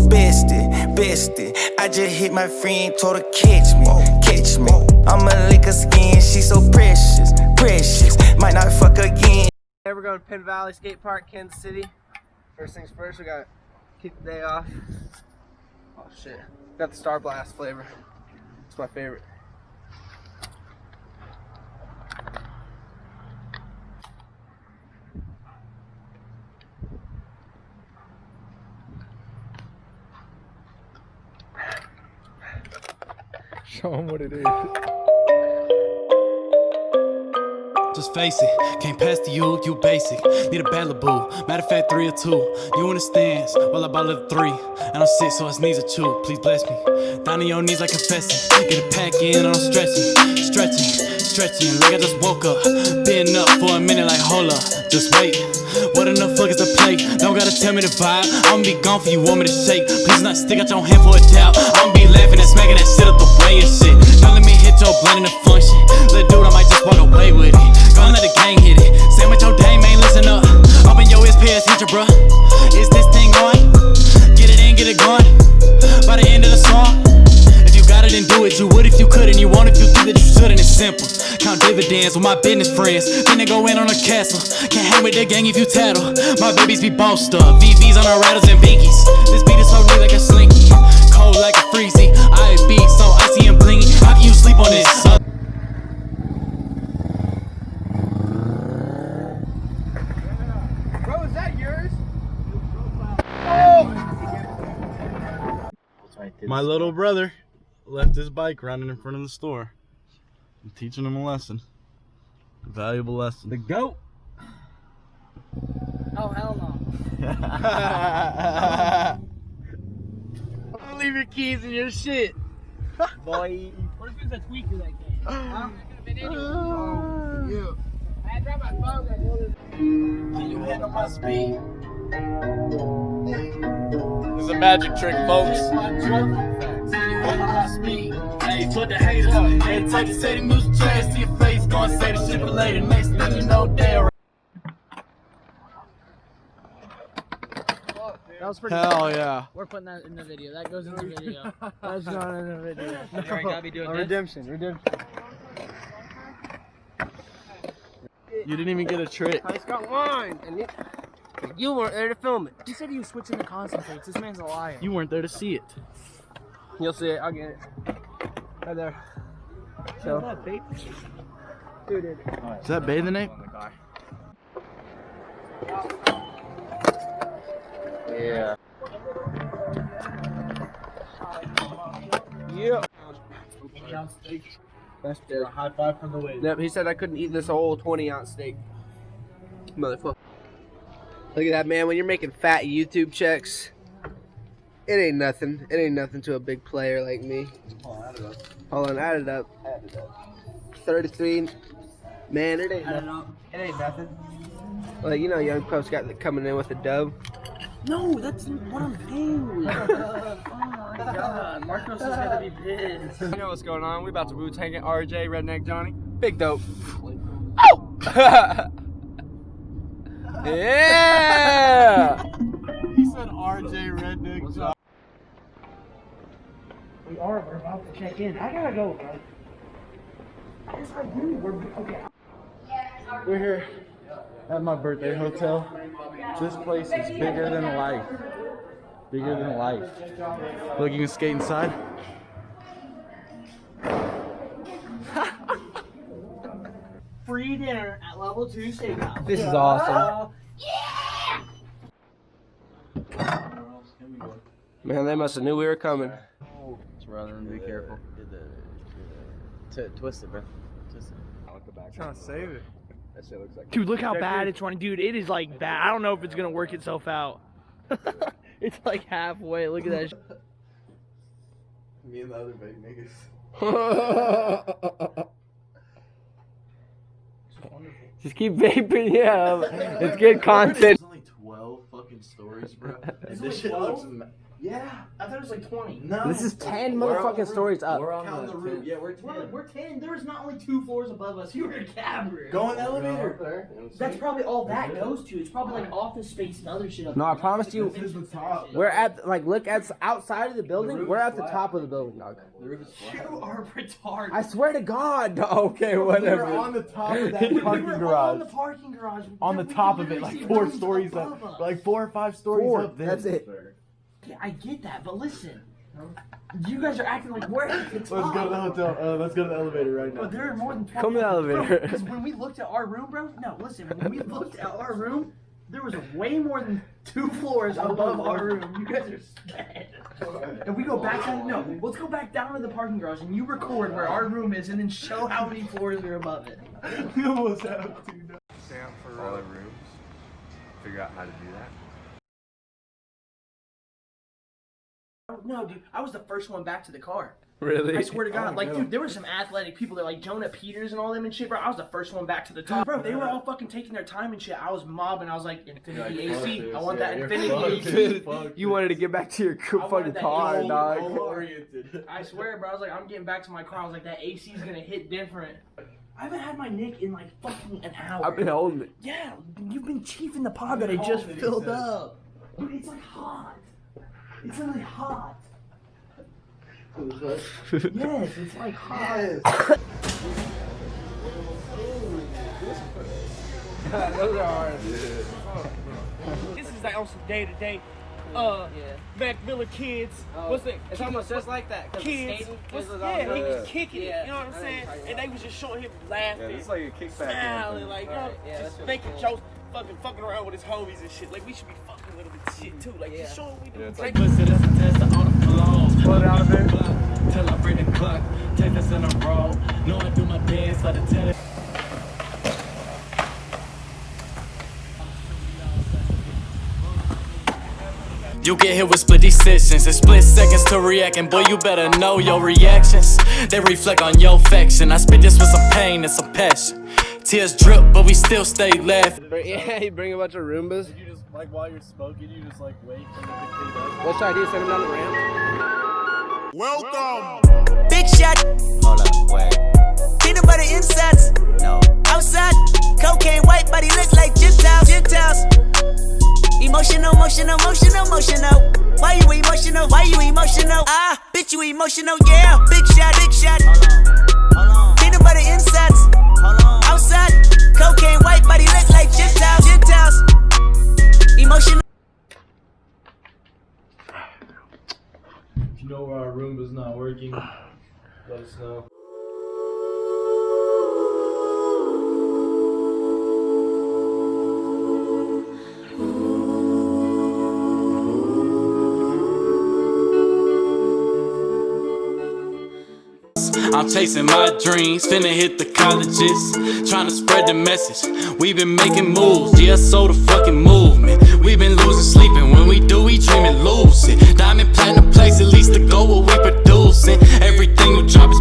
bested. I just hit my friend, told her catch me. I'ma lick her skin, she so precious. Might not fuck again. Hey, we're going to Penn Valley Skate Park, Kansas City. First things first, we gotta keep the day off. Oh shit. Got the Star Blast flavor. It's my favorite. Show them what it is. Just face it, can't pass to you, you basic. Need a ballaboo, matter of fact 3 or 2. You in the stands, while I ball at 3. And I'm 6, so his knees are 2, please bless me. Down on your knees like confessing. Get a pack in and I'm stretching. Like I just woke up. Been up for a minute like hold up, just wait. What enough fuck is to play? Don't gotta tell me the vibe. I'ma be gone for you, want me to shake. Please not stick out your hand for a doubt. I'ma be laughing and smacking that shit up the way and shit. Don't let me hit your blunt in the function. Little dude, I might just walk away with it. Gonna let the gang hit it. Say what your dame ain't listen up. Open your ears, pay attention, bruh. Is this thing on? Get it in, get it going. By the end of the song, if you got it, then do it. You would if you could, and you won't if you think that you should, and it's simple. Count dividends with my business friends. Then they go in on a castle. Can't hang with the gang if you tattle. My babies be bossed up. VVs on our rattles and binkies. This beat is so real like a slinky. Cold like a freezy. I beat so icy and blingy. How can you sleep on this? Bro, is that yours? My little brother left his bike running in front of the store. I'm teaching him a lesson. A valuable lesson. The goat. Oh, hell no. Don't leave your keys in your shit. Boy. What if it's a tweaker that came? That could have been anyone. Yeah. I had dropped my phone. Are you handle my speed? It's a magic trick, folks. Hey, put the haters up. Hey, take the city music trash to your face. Gonna say the shit for later. Next thing you know, they're That was pretty hell funny. yeah. We're putting that in the video. That goes in the video. That's not in the video. You already gotta be doing redemption. You didn't even get a trick. I just got wine, and you weren't there to film it. He said he was switching the concentrates. This man's a liar. You weren't there to see it. You'll see it. I'll get it. Right there. So, dude. Is that bathing ape? Yeah. Yeah. That's A high five from the way. Yep, he said I couldn't eat this whole 20-ounce steak. Motherfucker. Look at that, man. When you're making fat YouTube checks, it ain't nothing. It ain't nothing to a big player like me. Hold on, add it up. 33. Man, it ain't nothing. It ain't nothing. Like, you know, Young Puff's got coming in with a dub. No, that's what I'm paying. Oh my god. Marcos is gonna be pissed. You know what's going on. We about to Wu-Tang it. RJ, Redneck Johnny. Big dope. Oh! Yeah! He said RJ Redneck Johnny. We're about to check in. I gotta go, bro. Yes, I do. We're here at my birthday hotel. This place is bigger than life. Bigger than life. Look, you can skate inside. Free dinner at level 2 steakhouse. This is awesome. Man, they must have knew we were coming. It's running. Be careful. Twist it, bro. Twist it. Trying to save it. That shit looks like. Dude, look how bad it's running. Dude, it is like bad. I don't know if it's gonna work itself out. It's like halfway. Look at that. Me and the other big niggas. Just keep vaping, yeah. It's good content. There's only 12 fucking stories, bro. And this shit looks Yeah, I thought it was like 20. No. This is 10 motherfucking stories up. We're on Count the the roof. roof. Yeah, we're 10. We're 10. There was not only 2 floors above us. You were a cabber. Go in the elevator. That's probably all that goes to. It's probably like office space and other shit up No, there. I promise you, This is the top. we're at, like, look at outside of the building. We're at the top of the building, dog. The roof is flat. You are retarded. I swear to God. dog. Okay, We were whatever. on the top of that We parking were garage. on the parking garage. On the We top could of it, literally like see 4 rooms stories above up, us. like 4 or 5 stories 4, up. that's it. Yeah, I get that, but listen. You guys are acting like we're at the top. Let's go to the hotel. Let's go to the elevator right now. Bro, there are more than 12. Come to the elevator. Because when we looked at our room, bro. No, listen. When we looked at our room, there was way more than 2 floors above our room. You guys are sad. And we go back to let's go back down to the parking garage and you record where our room is and then show how many floors are above it. We almost have to. Stamp for all the rooms. Figure out how to do that. No, dude, I was the first one back to the car. Really? I swear to God, dude, there were some athletic people there, like Jonah Peters and all them and shit, bro. I was the first one back to the top, bro. They were all fucking taking their time and shit. I was mobbing. I was like, Infinity AC. I want that Infinity AC. You wanted to get back to your fucking that car, AC. dog. Oriented. I swear, bro. I was like, I'm getting back to my car. I was like, that AC's gonna hit different. I haven't had my Nick in like fucking an hour. I've been holding it. Yeah, you've been chiefing the pod that I just filled up. Dude, it's like hot. It's literally hot. Yes, it's like hot. Those are hard. This is like on some day-to-day, Mac Miller kids. What's it? It's almost just like that. Kids. He was kicking it. You know what I'm saying? And they was just showing him laughing. Yeah, it's like a kickback. Smiling, like, just making jokes, fucking around with his homies and shit. Like, we should be fucking with him and shit too. Like, just show him we do. it's Like, like- Pussy, that's a test of all the flows. Pull it out of there. Till I bring the clock. Take this in a row. Know I do my dance like the tennis. You get hit with split decisions and split seconds to react, and boy, you better know your reactions. They reflect on your affection. I spit this with some pain and some passion. Tears drip, but we still stay laughing. Yeah, you bring a bunch of Roombas. You just, like, while you're smoking, you just, like, wait for them to clean up. What's the idea? Send them down the ramp? Big shot. Hold up, wait. Peanut butter insides. No. Outside. Cocaine white body look like Gentiles. Emotional. Why you emotional? Ah, bitch, you emotional, yeah. Big shot. Hold on. Peanut butter insides. Outside. Cocaine white body look like Gentiles. Emotional. If you know where our Roomba's not working, let us know. I'm chasing my dreams, finna hit the colleges, trying to spread the message. We've been making moves, yeah, so the fucking movement. We've been losing sleeping, when we do, we dream it